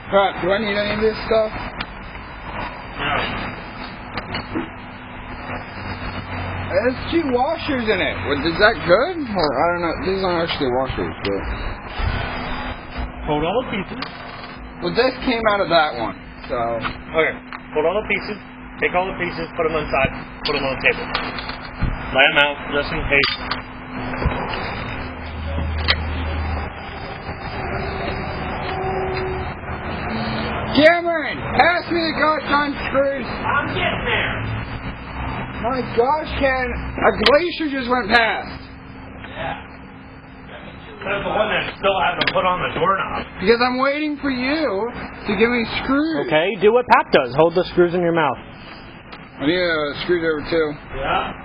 Crap, do I need any of this stuff? No. There's 2 washers in it. Is that good? Or, I don't know. These aren't actually washers, but... Hold all the pieces. Well, this came out of that one, so... Okay. Hold all the pieces. Take all the pieces, put them inside, put them on the table. Lay them out, just in case. Cameron, pass me the gosh-darn screws. I'm getting there. My gosh, Ken, a glacier just went past. Yeah. That's the one that still hasn't put on the doorknob. Because I'm waiting for you to give me screws. Okay, do what Pap does. Hold the screws in your mouth. I need a screwdriver too. Yeah.